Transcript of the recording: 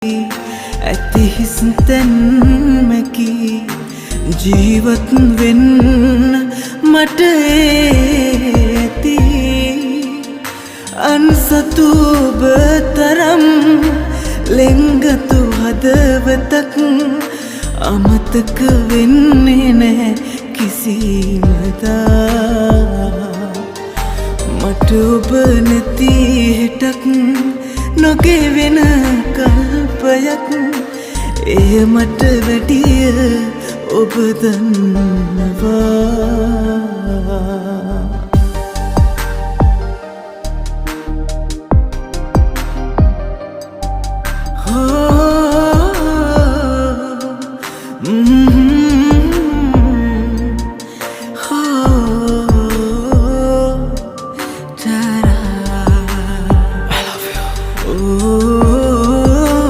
ඇති හිස්තැන්මකි ජීවත් වෙන්න මට ඇති අන්සතු ඔබ තරම් ලෙංගතු හදවතක් අමතක වෙන්නේ නැහැ කිසිමදා මට ඔබ නැති හෙටක් නොගෙවෙන කල්පයක් එය මට වැඩිය ඔබ දන්නවා Oh